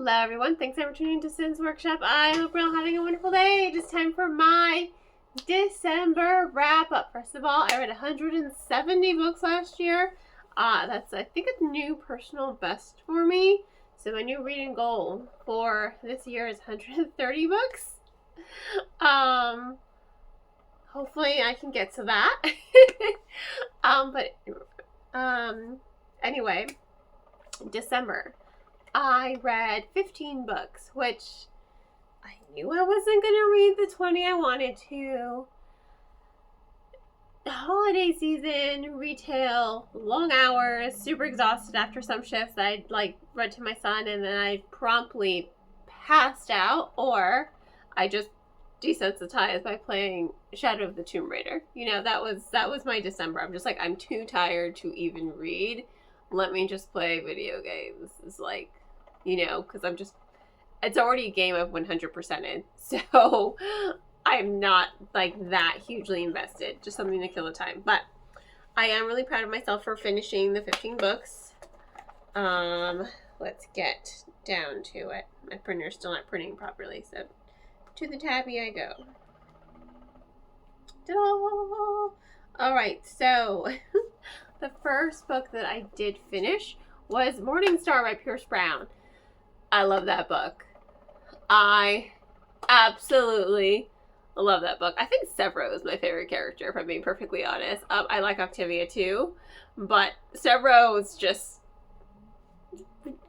Hello everyone, thanks for tuning to Sin's Workshop. I hope you're all having a wonderful day. It is time for my December wrap up. First of all, I read 170 books last year. That's, I think, a new personal best for me. So my new reading goal for this year is 130 books. Hopefully I can get to that. Anyway, December. I read 15 books, which I knew I wasn't going to read the 20 I wanted to. The holiday season, retail, long hours, super exhausted after some shifts that I'd read to my son, and then I promptly passed out, or I just desensitized by playing Shadow of the Tomb Raider. You know, that was my December. I'm just like, I'm too tired to even read. Let me just play video games. It's like, you know, because it's already a game I've 100% in. So I'm not that hugely invested. Just something to kill the time. But I am really proud of myself for finishing the 15 books. Let's get down to it. My printer's still not printing properly, so to the tabby I go. Ta-da! Alright, so the first book that I did finish was Morning Star by Pierce Brown. I love that book. I absolutely love that book. I think Severo is my favorite character, if I'm being perfectly honest. I like Octavia too, but Severo is just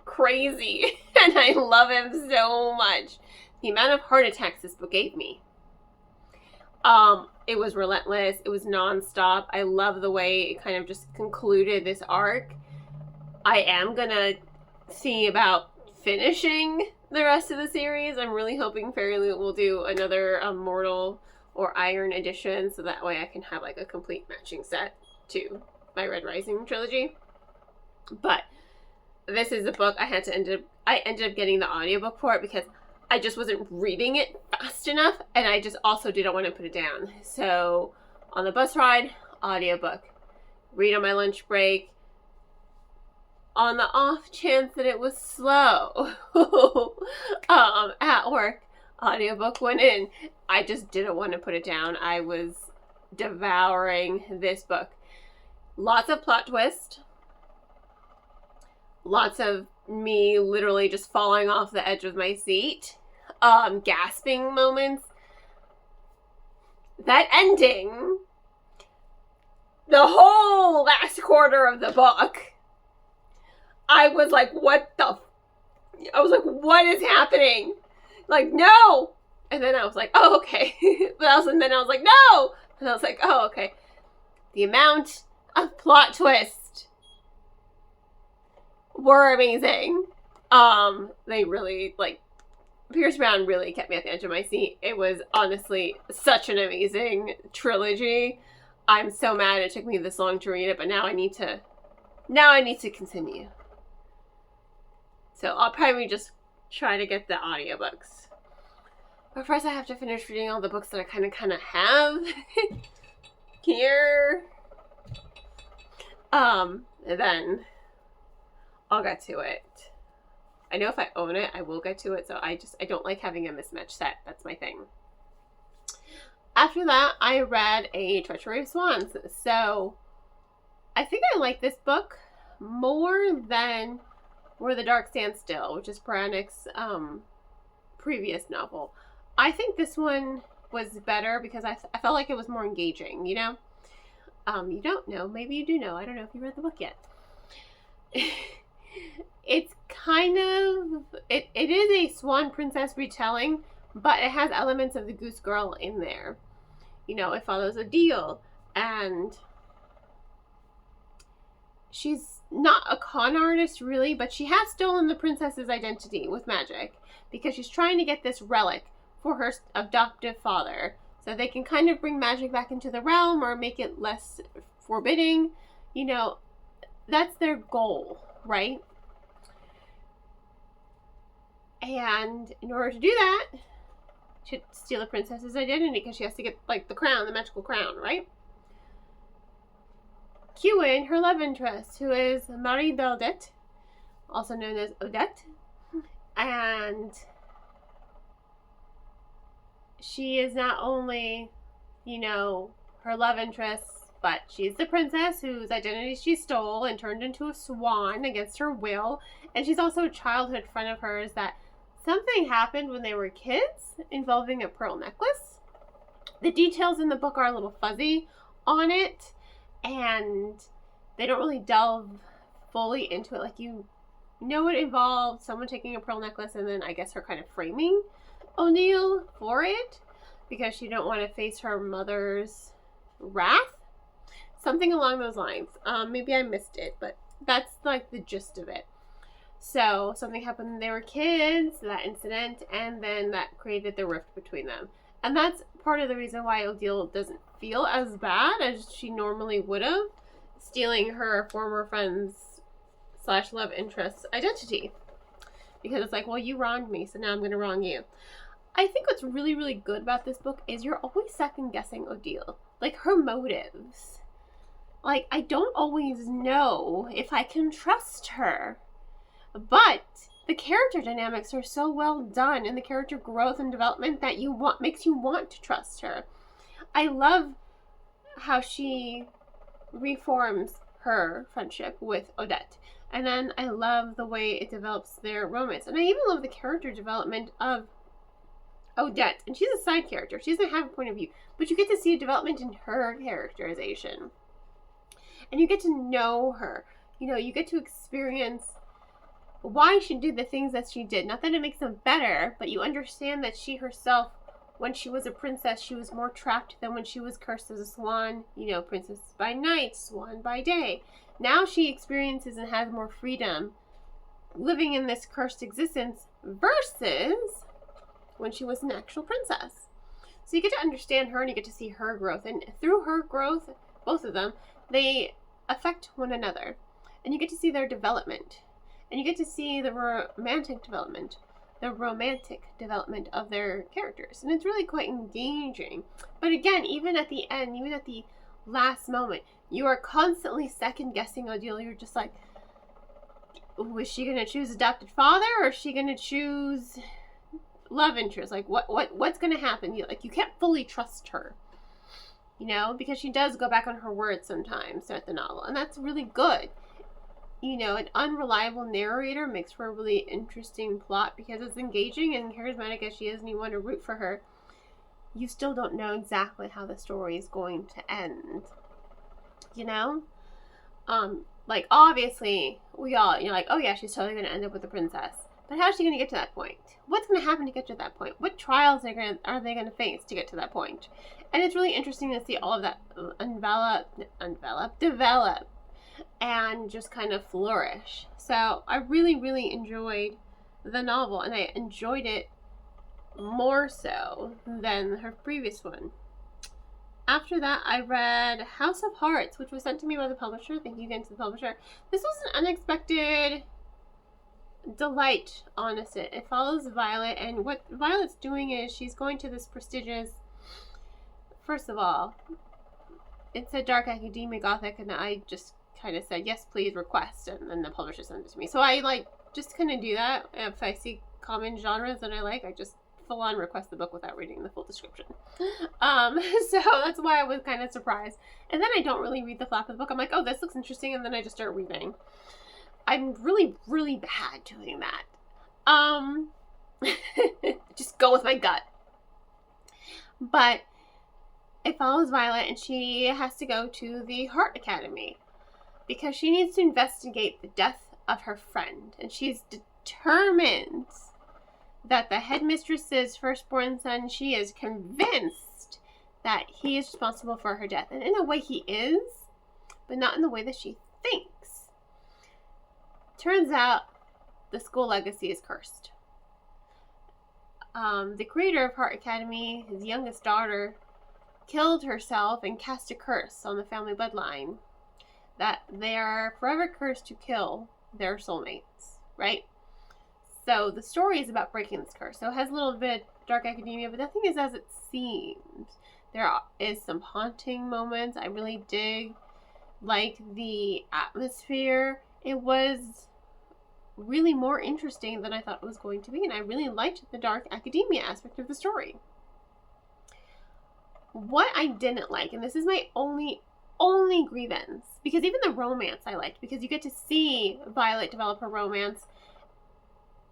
crazy, and I love him so much. The amount of heart attacks this book gave me. It was relentless. It was nonstop. I love the way it kind of just concluded this arc. I am gonna see about finishing the rest of the series. I'm really hoping Fairy Loot will do another Mortal or Iron edition, so that way I can have a complete matching set to my Red Rising trilogy. But this is a book I ended up getting the audiobook for it because I just wasn't reading it fast enough, and I just also didn't want to put it down. So on the bus ride, audiobook. Read on my lunch break. On the off chance that it was slow at work, audiobook went in. I just didn't want to put it down. I was devouring this book. Lots of plot twist. Lots of me literally just falling off the edge of my seat. Gasping moments. That ending, the whole last quarter of the book, I was like, what is happening? No! And then I was like, oh, okay. And then I was like, no! And I was like, oh, okay. The amount of plot twist were amazing. They really, Pierce Brown really kept me at the edge of my seat. It was honestly such an amazing trilogy. I'm so mad it took me this long to read it, but now I need to continue. So I'll probably just try to get the audiobooks. But first I have to finish reading all the books that I kind of have here. And then I'll get to it. I know if I own it, I will get to it, so I don't like having a mismatched set. That's my thing. After that, I read A Treachery of Swans. So I think I like this book more than Where the Dark Stands Still, which is Paranic's previous novel. I think this one was better because I felt like it was more engaging, you know? You don't know. Maybe you do know. I don't know if you read the book yet. It's kind of... It is a Swan Princess retelling, but it has elements of the Goose Girl in there. You know, it follows a deal, and she's not a con artist, really, but she has stolen the princess's identity with magic because she's trying to get this relic for her adoptive father so they can kind of bring magic back into the realm or make it less forbidding. You know, that's their goal, right? And in order to do that, she steal the princess's identity because she has to get, the crown, the magical crown, right? Kewin, her love interest, who is Marie d'Odette, also known as Odette, And she is not only, her love interest, but she's the princess whose identity she stole and turned into a swan against her will. And she's also a childhood friend of hers that something happened when they were kids involving a pearl necklace. The details in the book are a little fuzzy on it, and they don't really delve fully into it. Like, it involved someone taking a pearl necklace and then I guess her kind of framing O'Neill for it because she didn't want to face her mother's wrath. Something along those lines. Maybe I missed it, but that's like the gist of it. So something happened when they were kids, that incident, and then that created the rift between them. And that's part of the reason why O'Neill doesn't feel as bad as she normally would have, stealing her former friend's / love interest's identity. Because it's like, well, you wronged me, so now I'm going to wrong you. I think what's really, really good about this book is you're always second guessing O'Neill. Like, her motives. Like, I don't always know if I can trust her. But the character dynamics are so well done, and the character growth and development that makes you want to trust her. I love how she reforms her friendship with Odette. And then I love the way it develops their romance. And I even love the character development of Odette. And she's a side character. She doesn't have a point of view. But you get to see a development in her characterization. And you get to know her. You get to experience why she did the things that she did. Not that it makes them better, but you understand that she herself, when she was a princess, she was more trapped than when she was cursed as a swan. Princess by night, swan by day. Now she experiences and has more freedom living in this cursed existence versus when she was an actual princess. So you get to understand her and you get to see her growth. And through her growth, both of them, they affect one another. And you get to see their development. And you get to see the romantic development of their characters. And it's really quite engaging. But again, even at the end, even at the last moment, you are constantly second guessing O'Neill. You're just like, is she going to choose adopted father or is she going to choose love interest? Like, what's going to happen? You can't fully trust her, because she does go back on her word sometimes throughout the novel. And that's really good. An unreliable narrator makes for a really interesting plot because it's engaging and charismatic as she is and you want to root for her. You still don't know exactly how the story is going to end. Like, obviously, we all, like, oh yeah, she's totally going to end up with the princess. But how is she going to get to that point? What's going to happen to get to that point? What trials are they going to face to get to that point? And it's really interesting to see all of that develop, and just kind of flourish. So I really, really enjoyed the novel, and I enjoyed it more so than her previous one. After that, I read House of Hearts, which was sent to me by the publisher. Thank you again to the publisher. This was an unexpected delight, honestly. It follows Violet, and what Violet's doing is she's going to this prestigious, first of all, it's a dark academia gothic, and I just kind of said, yes, please, request, and then the publisher sent it to me. So I just kind of do that. If I see common genres that I like, I just full on request the book without reading the full description. So that's why I was kind of surprised. And then I don't really read the flap of the book. I'm like, oh, this looks interesting, and then I just start reading. I'm really, really bad doing that. Just go with my gut. But it follows Violet, and she has to go to the Heart Academy because she needs to investigate the death of her friend. And she's determined that the headmistress's firstborn son, she is convinced that he is responsible for her death. And in a way he is, but not in the way that she thinks. Turns out the school legacy is cursed. The creator of Heart Academy, his youngest daughter, killed herself and cast a curse on the family bloodline that they are forever cursed to kill their soulmates, right? So the story is about breaking this curse. So it has a little bit of dark academia, but nothing is as it seems. There is some haunting moments. I really dig, like, the atmosphere. It was really more interesting than I thought it was going to be, and I really liked the dark academia aspect of the story. What I didn't like, and this is my only grievance, because even the romance I liked, because you get to see Violet develop her romance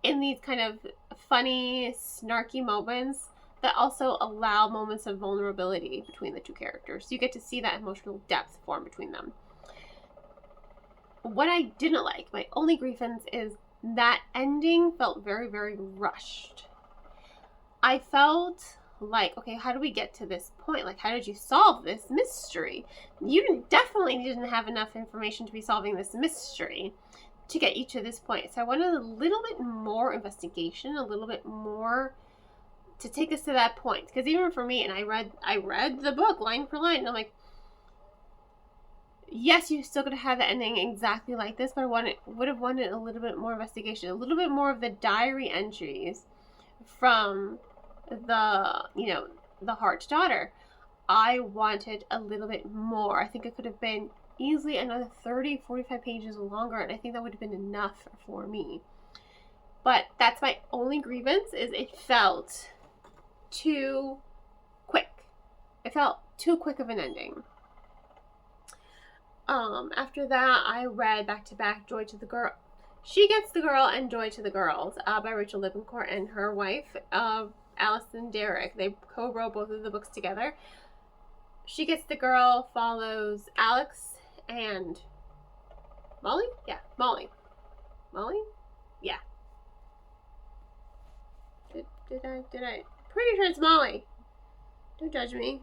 in these kind of funny, snarky moments that also allow moments of vulnerability between the two characters. So you get to see that emotional depth form between them. What I didn't like, my only grievance, is that ending felt very, very rushed. I felt like, okay, how do we get to this point? Like, how did you solve this mystery? You definitely didn't have enough information to be solving this mystery to get you to this point. So I wanted a little bit more investigation, a little bit more to take us to that point. Because even for me, and I read the book line for line, and I'm like, yes, you're still going to have the ending exactly like this, but I would have wanted a little bit more investigation, a little bit more of the diary entries from the Hart's daughter. I wanted a little bit more. I think it could have been easily another 30, 45 pages longer, and I think that would have been enough for me. But that's my only grievance, is it felt too quick. It felt too quick of an ending. After that, I read back-to-back Joy to the Girl. She Gets the Girl and Joy to the Girls by Rachel Lippencourt and her wife, Alison Derrick. They co-wrote both of the books together. She Gets the Girl follows Alex and Molly? Yeah, Molly. Molly? Yeah. Did I? Pretty sure it's Molly. Don't judge me.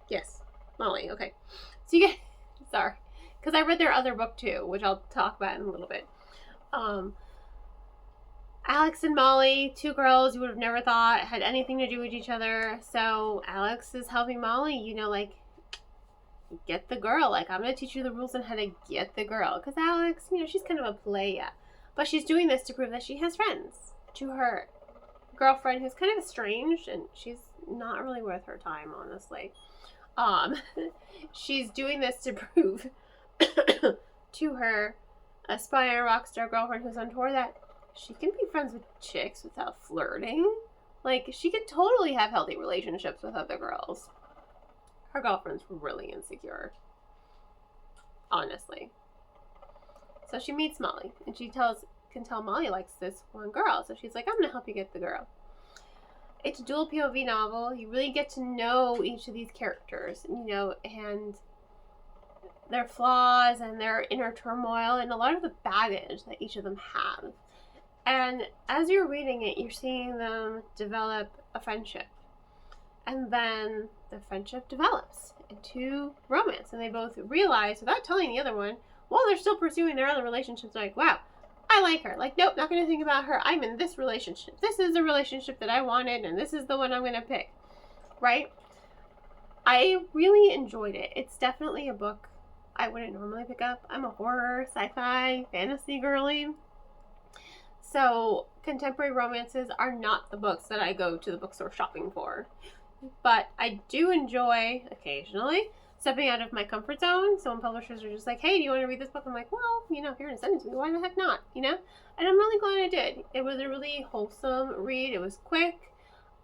Yes, Molly. Okay. So you get, sorry, because I read their other book too, which I'll talk about in a little bit. Alex and Molly, two girls you would have never thought had anything to do with each other. So Alex is helping Molly, like, get the girl. Like, I'm going to teach you the rules on how to get the girl. Because Alex, she's kind of a playa. But she's doing this to prove that she has friends. To her girlfriend who's kind of estranged, and she's not really worth her time, honestly. She's doing this to prove to her aspiring rock star girlfriend who's on tour that she can be friends with chicks without flirting. Like, she could totally have healthy relationships with other girls. Her girlfriend's really insecure. Honestly. So she meets Molly, and she can tell Molly likes this one girl. So she's like, I'm going to help you get the girl. It's a dual POV novel. You really get to know each of these characters, and their flaws and their inner turmoil and a lot of the baggage that each of them have. And as you're reading it, you're seeing them develop a friendship. And then the friendship develops into romance. And they both realize, without telling the other one, while they're still pursuing their other relationships, like, wow, I like her. Like, nope, not going to think about her. I'm in this relationship. This is the relationship that I wanted, and this is the one I'm going to pick. Right? I really enjoyed it. It's definitely a book I wouldn't normally pick up. I'm a horror, sci-fi, fantasy girly. So contemporary romances are not the books that I go to the bookstore shopping for. But I do enjoy, occasionally, stepping out of my comfort zone. So when publishers are just like, hey, do you want to read this book? I'm like, well, if you're going to send it to me, why the heck not? And I'm really glad I did. It was a really wholesome read. It was quick.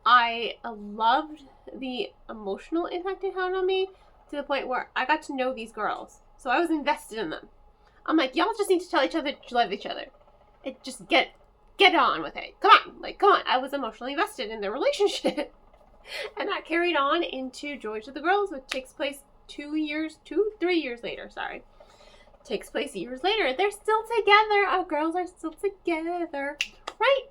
I loved the emotional impact it had on me, to the point where I got to know these girls. So I was invested in them. I'm like, y'all just need to tell each other that you love each other. Just get on with it. Come on. I was emotionally invested in their relationship. And that carried on into Joy to the Girls, which takes place 3 years later, sorry. Takes place years later. They're still together. Our girls are still together. Right?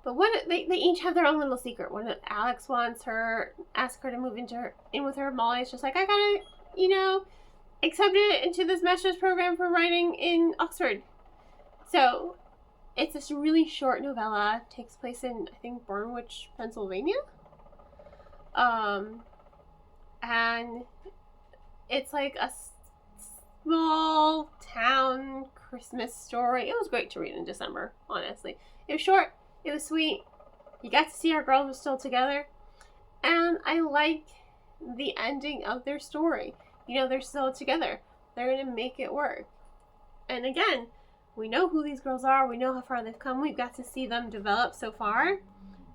But they each have their own little secret. When Alex asks her to move in with her, Molly's just like, I gotta, accepted into this master's program for writing in Oxford. So it's this really short novella. It takes place in, I think, Bournemouth, Pennsylvania. And it's like a small town Christmas story. It was great to read in December, honestly. It was short. It was sweet. You got to see our girls were still together. And I like the ending of their story. they're still together. They're going to make it work. And again, we know who these girls are. We know how far they've come. We've got to see them develop so far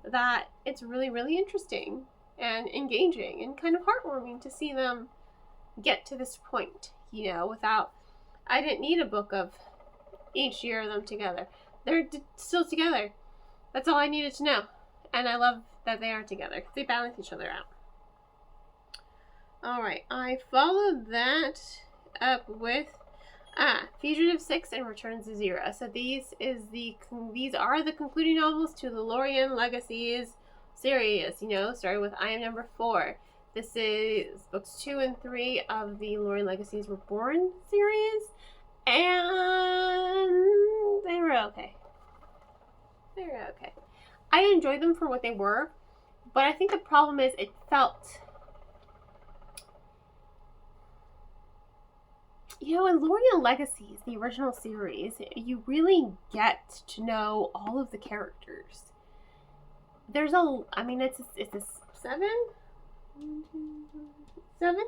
that it's really, really interesting and engaging and kind of heartwarming to see them get to this point, without, I didn't need a book of each year of them together. They're still together. That's all I needed to know. And I love that they are together because they balance each other out. All right, I followed that up with Fugitive 6 and Return to Zero. So these are the concluding novels to the Lorien Legacies series, starting with I Am Number 4. This is books 2 and 3 of the Lorien Legacies Reborn series, and they were okay. I enjoyed them for what they were, but I think the problem is it felt, in Lorien Legacies, the original series, you really get to know all of the characters. There's it's a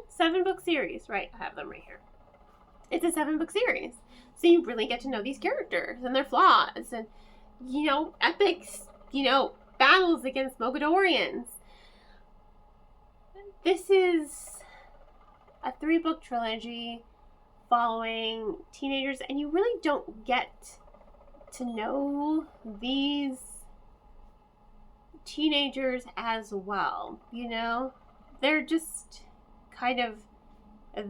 seven book series, right? I have them right here. It's a 7-book series, so you really get to know these characters and their flaws, and epics, battles against Mogadorians. This is a 3-book trilogy following teenagers, and you really don't get to know these teenagers as well. They're just kind of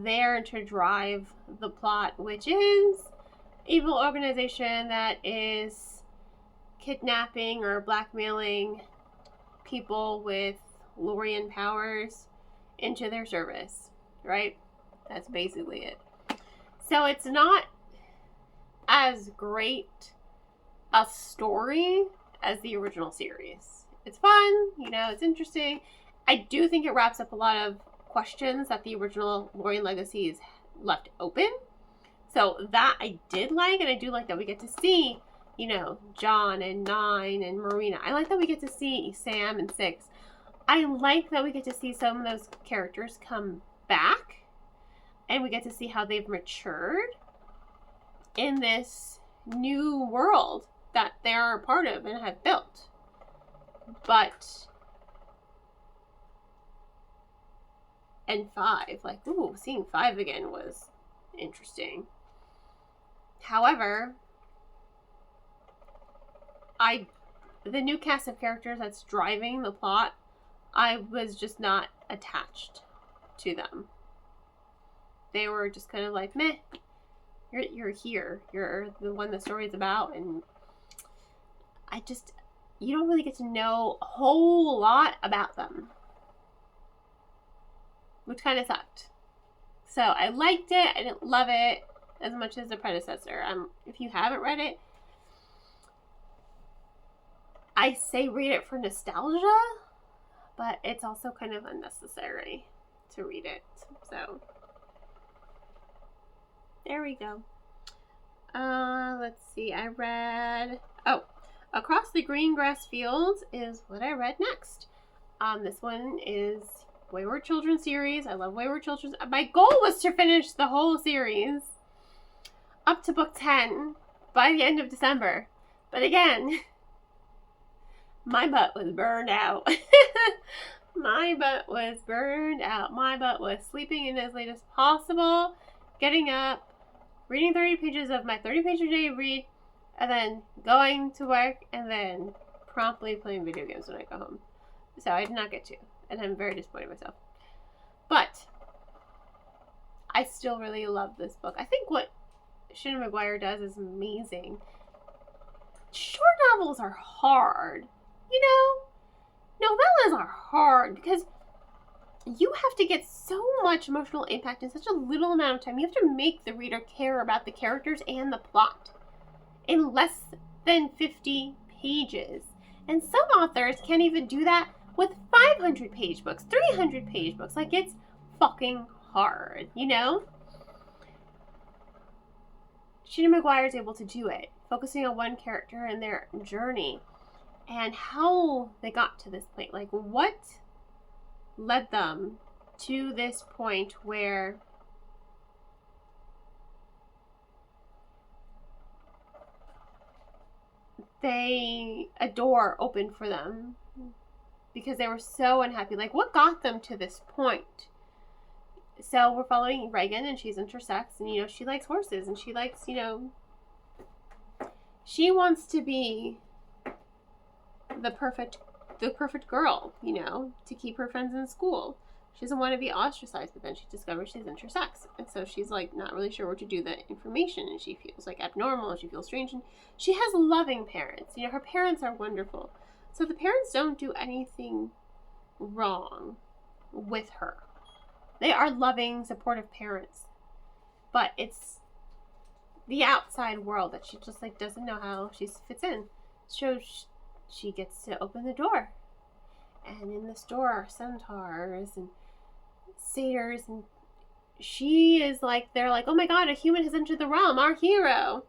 there to drive the plot, which is evil organization that is kidnapping or blackmailing people with Lorien powers into their service, right? That's basically it. So it's not as great a story as the original series. It's fun, it's interesting. I do think it wraps up a lot of questions that the original Lorien Legacies left open. So that I did like, and I do like that we get to see, John and 9 and Marina. I like that we get to see Sam and 6. I like that we get to see some of those characters come back, and we get to see how they've matured in this new world that they're a part of and have built. But, and 5, seeing 5 again was interesting. However, the new cast of characters that's driving the plot, I was just not attached to them. They were just kind of like, meh, you're here. You're the one the story's about, and you don't really get to know a whole lot about them, which kind of sucked. So I liked it. I didn't love it as much as the predecessor. If you haven't read it, I say read it for nostalgia, but it's also kind of unnecessary to read it. So there we go. Let's see. I read... Across the Green Grass Fields is what I read next. This one is Wayward Children series. I love Wayward Children. My goal was to finish the whole series up to book 10 by the end of December. But again, my butt was burned out. My butt was burned out. My butt was sleeping in as late as possible, getting up, reading 30 pages of my 30-page-a-day read, and then going to work, and then promptly playing video games when I go home. So I did not get to, and I'm very disappointed in myself. But I still really love this book. I think what Shannon McGuire does is amazing. Short novels are hard. Novellas are hard because you have to get so much emotional impact in such a little amount of time. You have to make the reader care about the characters and the plot in less than 50 pages. And some authors can't even do that with 500-page books, 300-page books. It's fucking hard, Shannon McGuire is able to do it, focusing on one character and their journey and how they got to this point. What led them to this point where a door opened for them because they were so unhappy. Like, what got them to this point? So we're following Reagan, and she's intersex, and, you know, she likes horses, and she likes, you know, she wants to be the perfect girl, you know, to keep her friends in school. She doesn't want to be ostracized, but then she discovers she's intersex. And so she's like not really sure what to do with that information, and she feels like abnormal, and she feels strange. And she has loving parents. You know, her parents are wonderful. So the parents don't do anything wrong with her. They are loving, supportive parents. But it's the outside world that she just like doesn't know how she fits in. So she gets to open the door. And in this door are centaurs and satyrs, and she is like, they're like, oh my god, a human has entered the realm, our hero.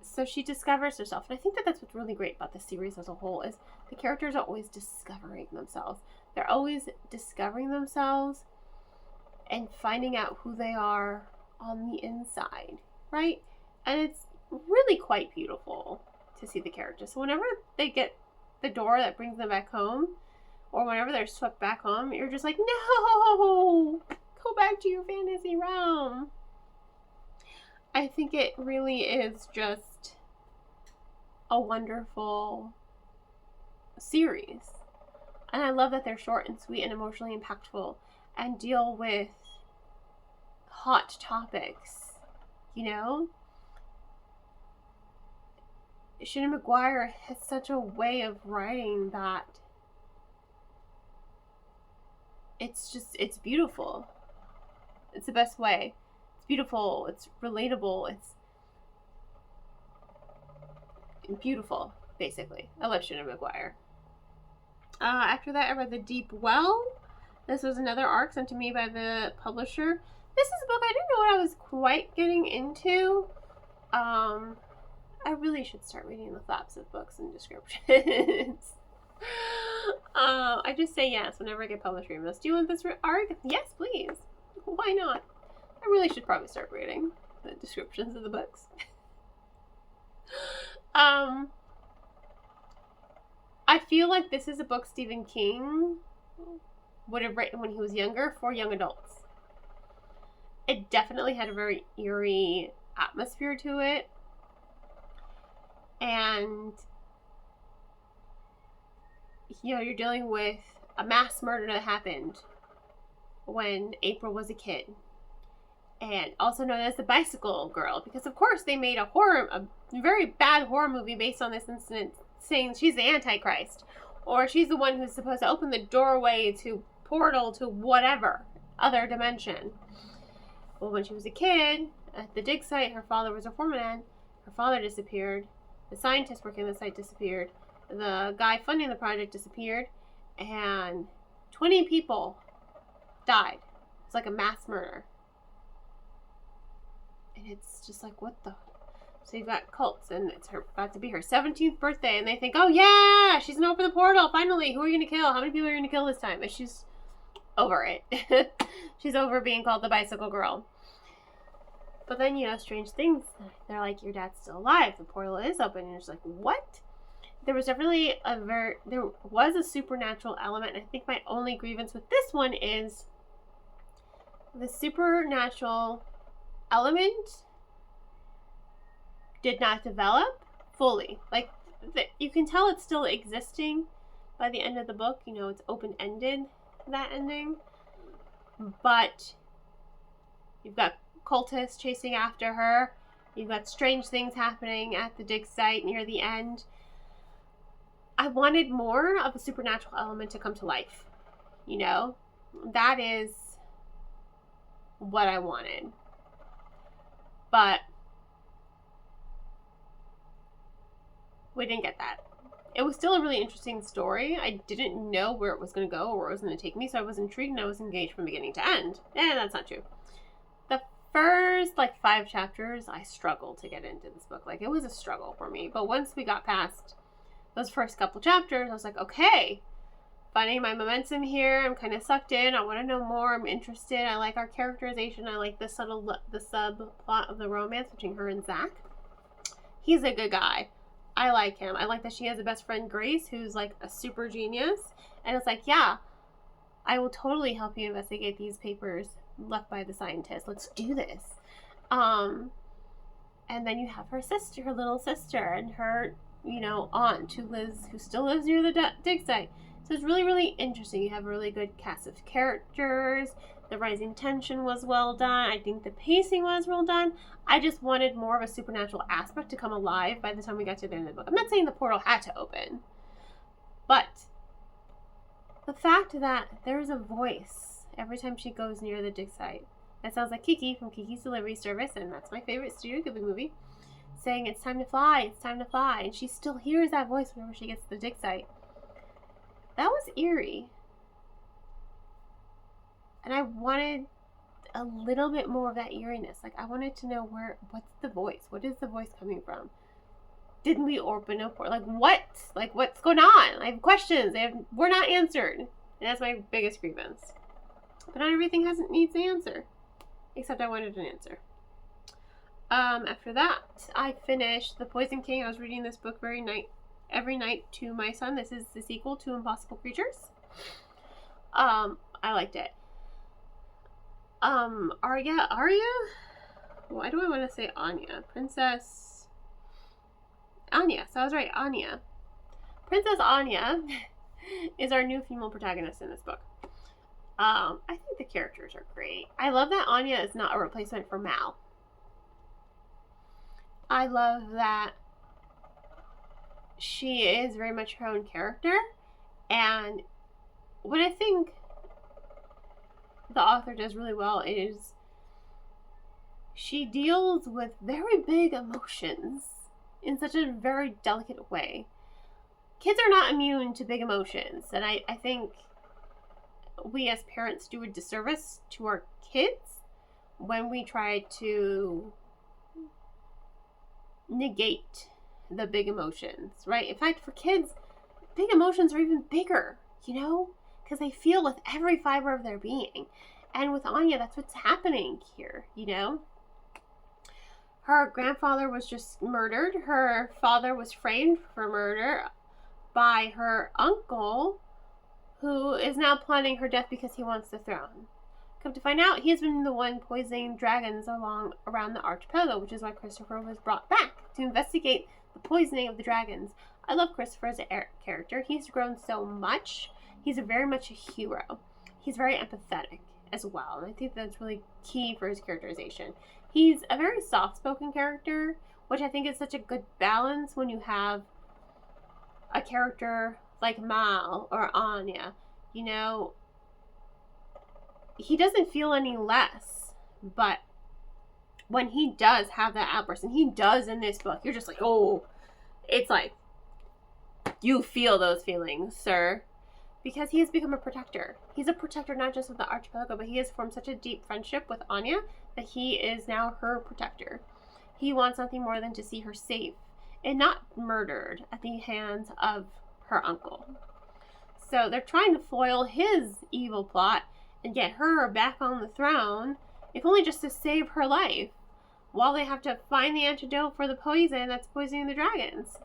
So she discovers herself. And I think that that's what's really great about the series as a whole, is the characters are always discovering themselves. They're always discovering themselves and finding out who they are on the inside, right? And it's really quite beautiful to see the characters. So whenever they get the door that brings them back home, or whenever they're swept back home, you're just like, no, go back to your fantasy realm. I think it really is just a wonderful series. And I love that they're short and sweet and emotionally impactful and deal with hot topics, you know? Shannon McGuire has such a way of writing that it's beautiful. It's the best way. It's beautiful. It's relatable. It's beautiful, basically. I love Shannon McGuire. After that, I read The Deep Well. This was another arc sent to me by the publisher. This is a book I didn't know what I was quite getting into. I really should start reading the flaps of books and descriptions. I just say yes whenever I get published emails. Do you want this arc? Yes, please. Why not? I really should probably start reading the descriptions of the books. I feel like this is a book Stephen King would have written when he was younger for young adults. It definitely had a very eerie atmosphere to it. And, you know, you're dealing with a mass murder that happened when April was a kid. And also known as the Bicycle Girl. Because, of course, they made a very bad horror movie based on this incident, saying she's the Antichrist. Or she's the one who's supposed to open the doorway to portal to whatever other dimension. Well, when she was a kid, at the dig site, her father was a foreman. Her father disappeared. The scientist working on the site disappeared. The guy funding the project disappeared. And 20 people died. It's like a mass murder. And it's just like, what the? So you've got cults, and it's about to be her 17th birthday, and they think, oh yeah, she's gonna open the portal, finally. Who are you gonna kill? How many people are you gonna kill this time? And she's over it. She's over being called the Bicycle Girl. But then, you know, strange things. They're like, your dad's still alive. The portal is open. And you're just like, what? There was definitely there was a supernatural element. And I think my only grievance with this one is the supernatural element did not develop fully. Like, you can tell it's still existing by the end of the book. You know, it's open-ended, that ending. But you've got cultists chasing after her. You've got strange things happening at the dig site near the end. I wanted more of a supernatural element to come to life. You know? That is what I wanted. But we didn't get that. It was still a really interesting story. I didn't know where it was going to go or where it was going to take me, so I was intrigued and I was engaged from beginning to end. And that's not true. The first, 5 chapters, I struggled to get into this book. It was a struggle for me. But once we got past those first couple chapters, I was like, okay, finding my momentum here. I'm kind of sucked in. I want to know more. I'm interested. I like our characterization. I like the subplot of the romance between her and Zach. He's a good guy. I like him. I like that she has a best friend, Grace, who's like a super genius. And it's like, yeah, I will totally help you investigate these papers left by the scientist. Let's do this. And then you have her sister, her little sister, and her, aunt who still lives near the dig site. So it's really, really interesting. You have a really good cast of characters. The rising tension was well done. I think the pacing was well done. I just wanted more of a supernatural aspect to come alive by the time we got to the end of the book. I'm not saying the portal had to open, but the fact that there's a voice every time she goes near the dig site that sounds like Kiki from Kiki's Delivery Service, and that's my favorite Studio Ghibli movie, saying it's time to fly, it's time to fly, and she still hears that voice whenever she gets to the dig site. That was eerie. And I wanted a little bit more of that eeriness. Like, I wanted to know what's the voice? What is the voice coming from? Didn't we open a portal? Like, what? Like, what's going on? I have questions. We're not answered. And that's my biggest grievance. But not everything needs an answer. Except I wanted an answer. After that, I finished The Poison King. I was reading this book every night to my son. This is the sequel to Impossible Creatures. I liked it. Arya? Why do I want to say Anya? Princess Anya. So I was right, Anya. Princess Anya is our new female protagonist in this book. I think the characters are great. I love that Anya is not a replacement for Mal. I love that she is very much her own character. And what I think the author does really well is she deals with very big emotions in such a very delicate way. Kids are not immune to big emotions, and I think we as parents do a disservice to our kids when we try to negate the big emotions, right? In fact, for kids, big emotions are even bigger, because they feel with every fiber of their being. And with Anya, that's what's happening here, Her grandfather was just murdered. Her father was framed for murder by her uncle, who is now plotting her death because he wants the throne. Come to find out, he's been the one poisoning dragons around the archipelago, which is why Christopher was brought back to investigate the poisoning of the dragons. I love Christopher as a character. He's grown so much. He's very much a hero. He's very empathetic as well, and I think that's really key for his characterization. He's a very soft-spoken character, which I think is such a good balance when you have a character like Mal or Anya. He doesn't feel any less, but when he does have that outburst, and he does in this book, you're just like, oh, it's like, you feel those feelings, sir. Because he has become a protector. He's a protector not just of the archipelago, but he has formed such a deep friendship with Anya that he is now her protector. He wants nothing more than to see her safe and not murdered at the hands of her uncle. So they're trying to foil his evil plot and get her back on the throne, if only just to save her life, while they have to find the antidote for the poison that's poisoning the dragons.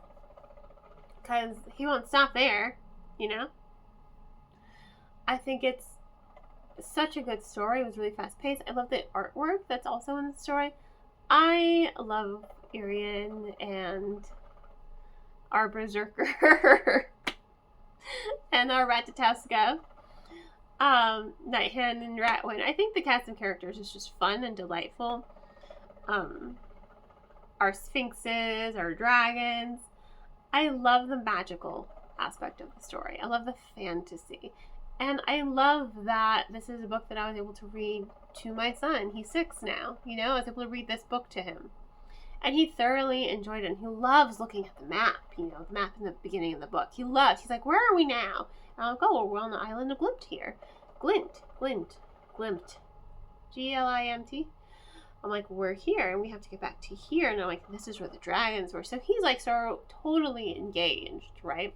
Because he won't stop there, I think it's such a good story. It was really fast-paced. I love the artwork that's also in the story. I love Irian and our Berserker and our Rattataska, Nighthand and Ratwin. I think the cast of characters is just fun and delightful. Our sphinxes, our dragons. I love the magical aspect of the story. I love the fantasy. And I love that this is a book that I was able to read to my son. He's 6 now. I was able to read this book to him. And he thoroughly enjoyed it. And he loves looking at the map, the map in the beginning of the book. He's like, where are we now? And I'm like, oh, we're on the island of Glimt here. Glimt. Glimt. I'm like, we're here, and we have to get back to here. And I'm like, this is where the dragons were. So he's like, so totally engaged, right?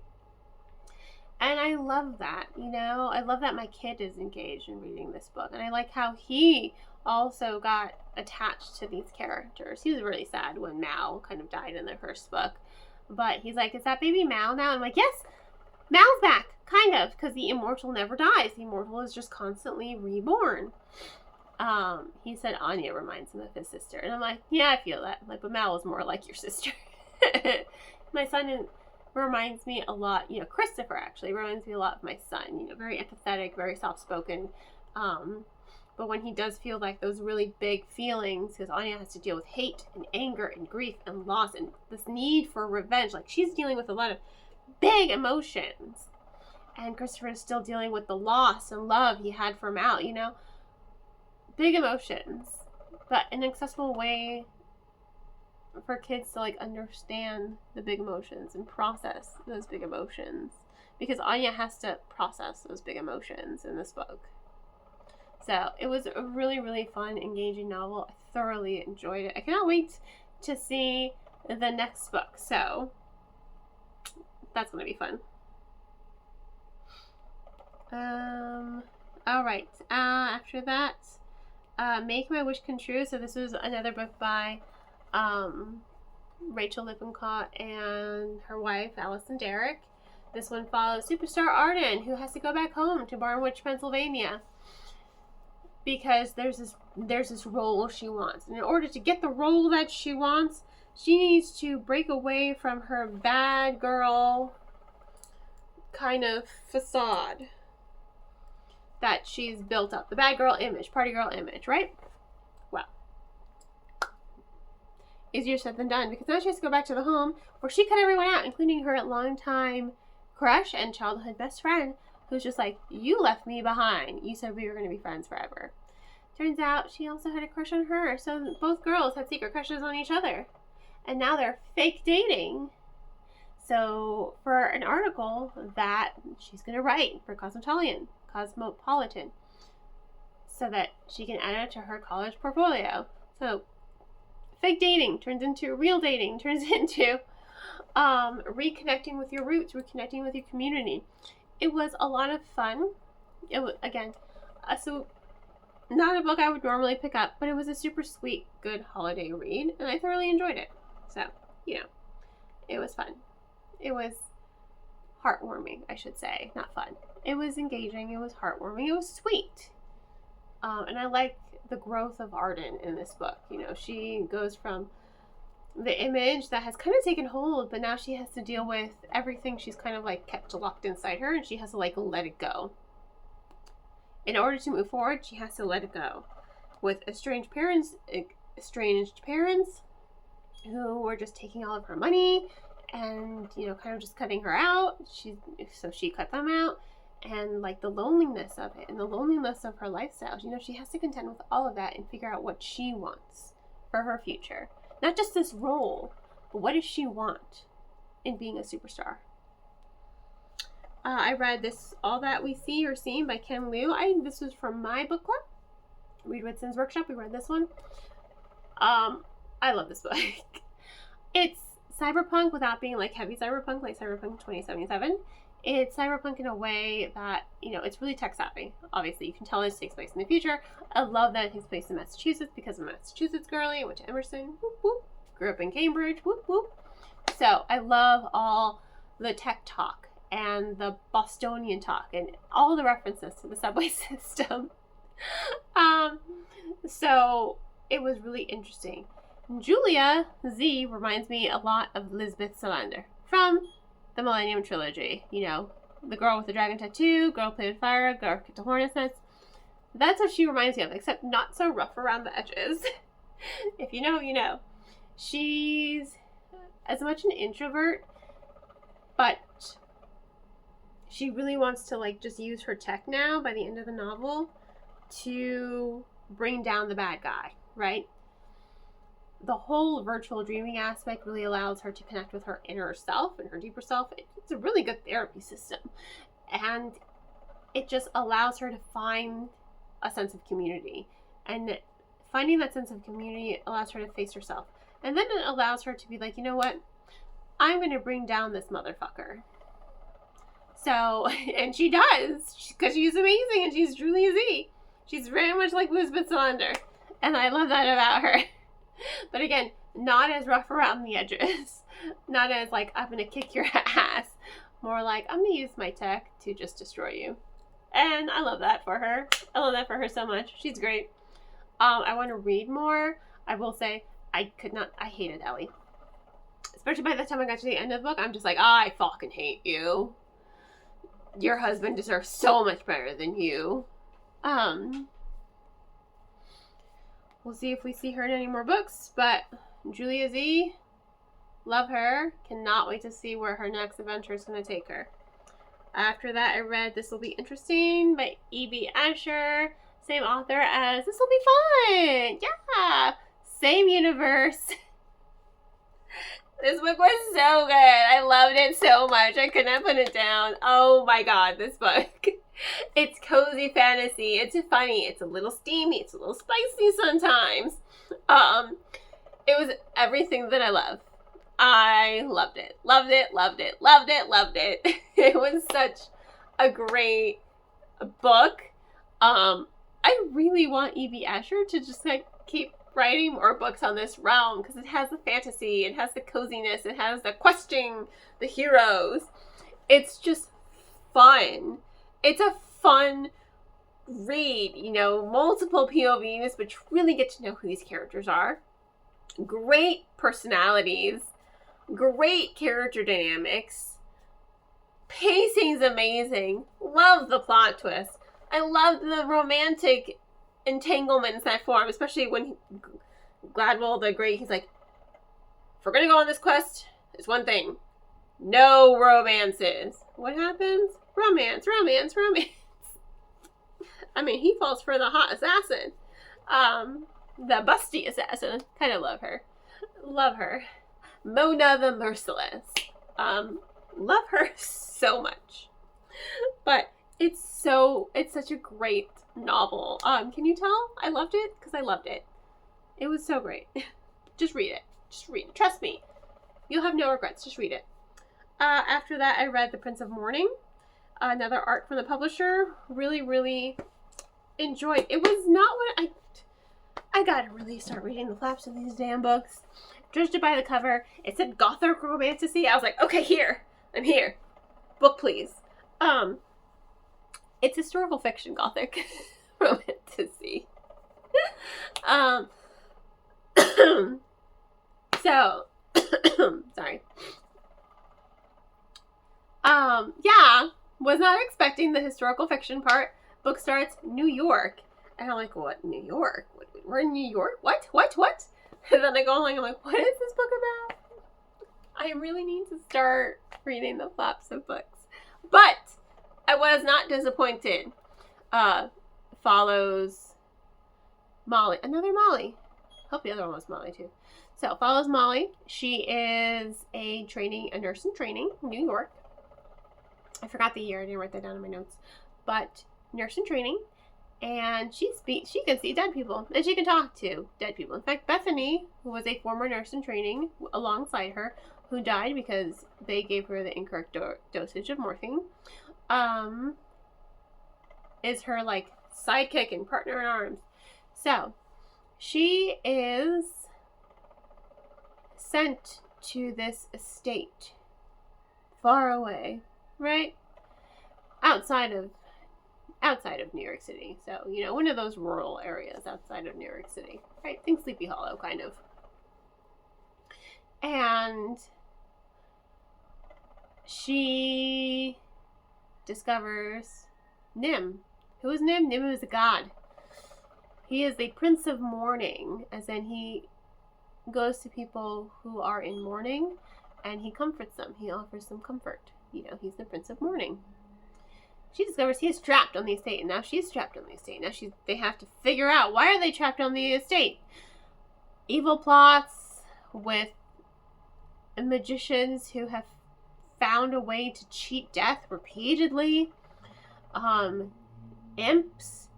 And I love that, I love that my kid is engaged in reading this book. And I like how he also got attached to these characters. He was really sad when Mal kind of died in the first book. But he's like, is that baby Mal now? I'm like, yes, Mal's back, kind of, because the immortal never dies. The immortal is just constantly reborn. He said Anya reminds him of his sister. And I'm like, yeah, I feel that. Like, but Mal is more like your sister. My son reminds me a lot, Christopher actually reminds me a lot of my son, very empathetic, very soft-spoken. But when he does feel like those really big feelings, because Anya has to deal with hate and anger and grief and loss and this need for revenge. Like, she's dealing with a lot of big emotions. And Christopher is still dealing with the loss and love he had for Mal, Big emotions. But an accessible way for kids to, like, understand the big emotions and process those big emotions. Because Anya has to process those big emotions in this book. So it was a really, really fun, engaging novel. I thoroughly enjoyed it. I cannot wait to see the next book. So that's going to be fun. All right. After that, Make My Wish Come True. So this was another book by Rachel Lippincott and her wife, Allison Derrick. This one follows superstar Arden, who has to go back home to Barnwich, Pennsylvania, because there's this role she wants. And in order to get the role that she wants, she needs to break away from her bad girl kind of facade that she's built up. The bad girl image, party girl image, right? Well, easier said than done, because now she has to go back to the home where she cut everyone out, including her longtime crush and childhood best friend, who's just like, you left me behind. You said we were going to be friends forever. Turns out she also had a crush on her, so both girls had secret crushes on each other. And now they're fake dating. So for an article that she's going to write for Cosmopolitan, so that she can add it to her college portfolio. So fake dating turns into real dating, turns into reconnecting with your roots, reconnecting with your community. It was a lot of fun. It was, again, so not a book I would normally pick up, but it was a super sweet, good holiday read, and I thoroughly enjoyed it. So, it was fun. It was heartwarming, I should say, not fun. It was engaging, it was heartwarming, it was sweet. And I like the growth of Arden in this book. She goes from the image that has kind of taken hold, but now she has to deal with everything she's kind of like kept locked inside her, and she has to like let it go. In order to move forward, she has to let it go. With estranged parents who were just taking all of her money and, kind of just cutting her out. So she cut them out. And like the loneliness of it and the loneliness of her lifestyle, she has to contend with all of that and figure out what she wants for her future. Not just this role, but what does she want in being a superstar? I read this, All That We See or Seem by Ken Liu. This was from my book club, Read Whitson's Workshop. We read this one. I love this book. It's cyberpunk without being like heavy cyberpunk, like Cyberpunk 2077. It's cyberpunk in a way that, it's really tech savvy. Obviously, you can tell it takes place in the future. I love that it takes place in Massachusetts because I'm a Massachusetts girly. I went to Emerson, whoop, whoop. Grew up in Cambridge, whoop, whoop. So I love all the tech talk and the Bostonian talk and all the references to the subway system. So it was really interesting. Julia Z reminds me a lot of Lisbeth Salander from the Millennium Trilogy. The girl with the dragon tattoo, girl played with fire, girl kicked a hornet's nest. That's what she reminds me of, except not so rough around the edges. If you know, you know. She's as much an introvert, but she really wants to like just use her tech now by the end of the novel to bring down the bad guy, right? The whole virtual dreaming aspect really allows her to connect with her inner self and her deeper self. It's a really good therapy system. And it just allows her to find a sense of community. And finding that sense of community allows her to face herself. And then it allows her to be like, you know what? I'm going to bring down this motherfucker. So, and she does. Because she's amazing and she's Julia Z. She's very much like Lisbeth Salander. And I love that about her. But again, not as rough around the edges. Not as like, I'm going to kick your ass. More like, I'm going to use my tech to just destroy you. And I love that for her. I love that for her so much. She's great. I want to read more. I will say, I hated Ellie. Especially by the time I got to the end of the book, I'm just like, I fucking hate you. Your husband deserves so much better than you. We'll see if we see her in any more books, but Julia Z, love her. Cannot wait to see where her next adventure is going to take her. After that, I read This Will Be Interesting by E.B. Asher. Same author as This Will Be Fun. Yeah. Same universe. This book was so good. I loved it so much. I could not put it down. Oh my god, this book. It's cozy fantasy. It's funny. It's a little steamy. It's a little spicy sometimes. It was everything that I love. I loved it. Loved it, loved it, loved it, loved it. It was such a great book. I really want E.B. Asher to just like keep writing more books on this realm because it has the fantasy, it has the coziness, it has the questioning the heroes. It's just fun. It's a fun read, you know, multiple POVs, but you really get to know who these characters are. Great personalities, great character dynamics. Pacing's amazing. Love the plot twist. I love the romantic entanglements that form, especially when Gladwell the Great, he's like, if we're gonna go on this quest, there's one thing. No romances. What happens? Romance, romance, romance. I mean, he falls for the hot assassin. The busty assassin. Kind of love her. Love her. Mona the Merciless. Love her so much. But it's such a great novel. Can you tell? I loved it because I loved it. It was so great. Just read it. Just read it. Trust me. You'll have no regrets. Just read it. After that, I read The Prince of Morning. Another arc from the publisher. Really, really enjoyed. It was not what I gotta really start reading the flaps of these damn books. Judged it by the cover. It said Gothic Romantasy. I was like, okay, here. I'm here. Book, please. It's historical fiction Gothic Romantasy. So, sorry. Yeah, was not expecting the historical fiction part. Book starts New York. And I'm like, what? New York? We're in New York? What? And then I go along, I'm like, what is this book about? I really need to start reading the flaps of books. But I was not disappointed. Follows Molly. Another Molly. Hope the other one was Molly too. So, follows Molly. She is a nurse in training in New York. I forgot the year. I didn't write that down in my notes. But nurse in training. And she can see dead people. And she can talk to dead people. In fact, Bethany, who was a former nurse in training alongside her, who died because they gave her the incorrect dosage of morphine, is her, like, sidekick and partner in arms. So, she is sent to this estate far away, right? Outside of New York City. So, you know, one of those rural areas outside of New York City, right? Think Sleepy Hollow, kind of. And she discovers Nim. Who is Nim? Nim is a god. He is the Prince of Mourning, as in he goes to people who are in mourning and he comforts them. He offers them comfort. You know, he's the Prince of Mourning. She discovers he is trapped on the estate, and now she's trapped on the estate. Now they have to figure out, why are they trapped on the estate? Evil plots with magicians who have found a way to cheat death repeatedly. Imps.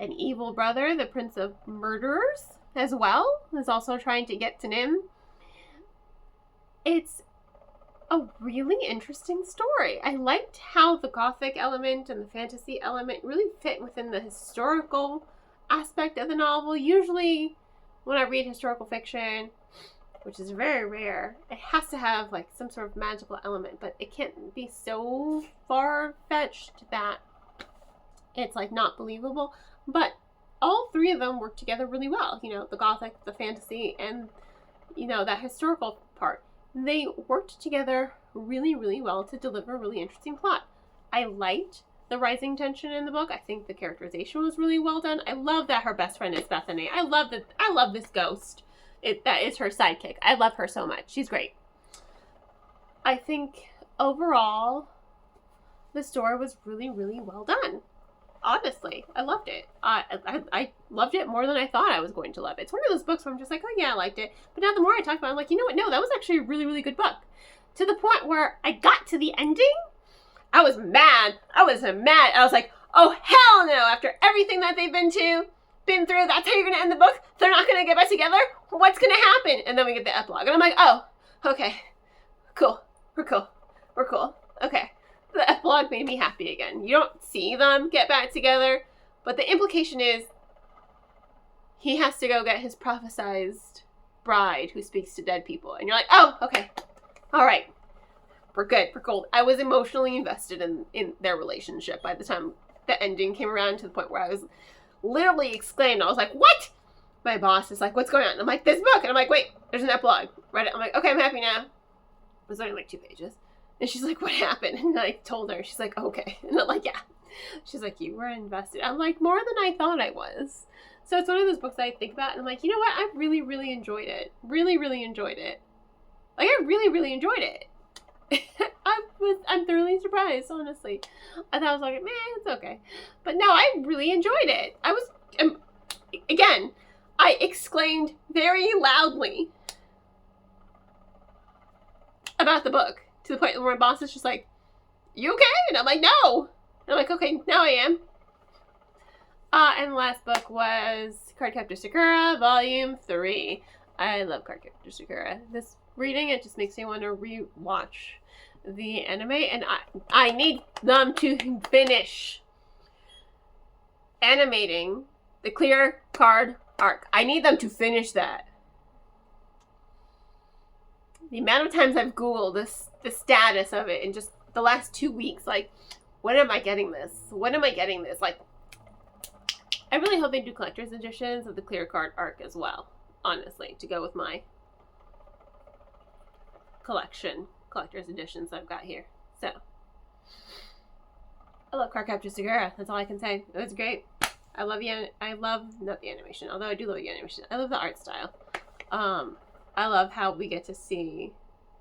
An evil brother, the Prince of Murderers, as well, is also trying to get to Nim. It's a really interesting story. I liked how the Gothic element and the fantasy element really fit within the historical aspect of the novel. Usually, when I read historical fiction, which is very rare, it has to have like some sort of magical element, but it can't be so far-fetched that it's like not believable. But all three of them work together really well. You know, the gothic, the fantasy, and, you know, that historical part. They worked together really, really well to deliver a really interesting plot. I liked the rising tension in the book. I think the characterization was really well done. I love that her best friend is Bethany. I love this ghost. That is her sidekick. I love her so much. She's great. I think overall, the story was really, really well done. Honestly, I loved it. I loved it more than I thought I was going to love it. It's one of those books where I'm just like, oh yeah, I liked it. But now the more I talk about it, I'm like, you know what? No, that was actually a really, really good book. To the point where I got to the ending, I was mad. I was like, oh hell no! After everything that they've been through, that's how you're gonna end the book? They're not gonna get back together? What's gonna happen? And then we get the epilogue. And I'm like, oh, okay. Cool. We're cool. Okay. The epilogue made me happy again. You don't see them get back together, but the implication is he has to go get his prophesized bride who speaks to dead people. And you're like, oh, okay. All right. We're good. We're cool. I was emotionally invested in their relationship by the time the ending came around, to the point where I was literally exclaimed. I was like, what? My boss is like, what's going on? And I'm like, this book. And I'm like, wait, there's an epilogue. Read it. I'm like, okay, I'm happy now. It was only like 2 pages. And she's like, what happened? And I told her. She's like, okay. And I'm like, yeah. She's like, you were invested. I'm like, more than I thought I was. So it's one of those books I think about, and I'm like, you know what? I really, really enjoyed it. Really, really enjoyed it. Like, I really, really enjoyed it. I'm thoroughly surprised, honestly. I thought I was like, man, it's okay. But no, I really enjoyed it. I was, again, I exclaimed very loudly about the book, to the point where my boss is just like, you okay? And I'm like, no. And I'm like, okay, now I am. And the last book was Cardcaptor Sakura, Volume 3. I love Cardcaptor Sakura. This reading, it just makes me want to re-watch the anime, and I need them to finish animating the clear card arc. I need them to finish that. The amount of times I've Googled the status of it in just the last 2 weeks, like, when am I getting this? When am I getting this? Like, I really hope they do collector's editions of the clear card arc as well, honestly, to go with my collector's editions I've got here. So, I love Cardcaptor Sakura. That's all I can say. It was great. I love not the animation, although I do love the animation. I love the art style. I love how we get to see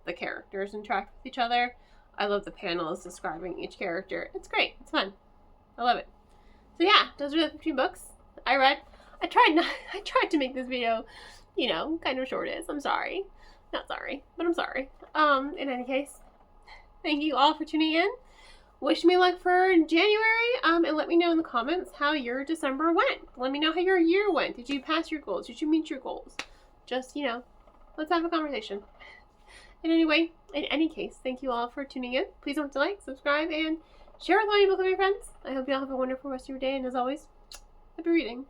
the characters interact with each other. I love the panels describing each character. It's great. It's fun. I love it. So yeah, those are the 15 books I read. I tried to make this video, you know, kind of short. I'm sorry. Not sorry, but I'm sorry. In any case, thank you all for tuning in. Wish me luck for January, and let me know in the comments how your December went. Let me know how your year went. Did you pass your goals? Did you meet your goals? Just, you know, let's have a conversation. And anyway, in any case, thank you all for tuning in. Please don't forget to like, subscribe, and share with all your book club friends. I hope you all have a wonderful rest of your day, and as always, happy reading.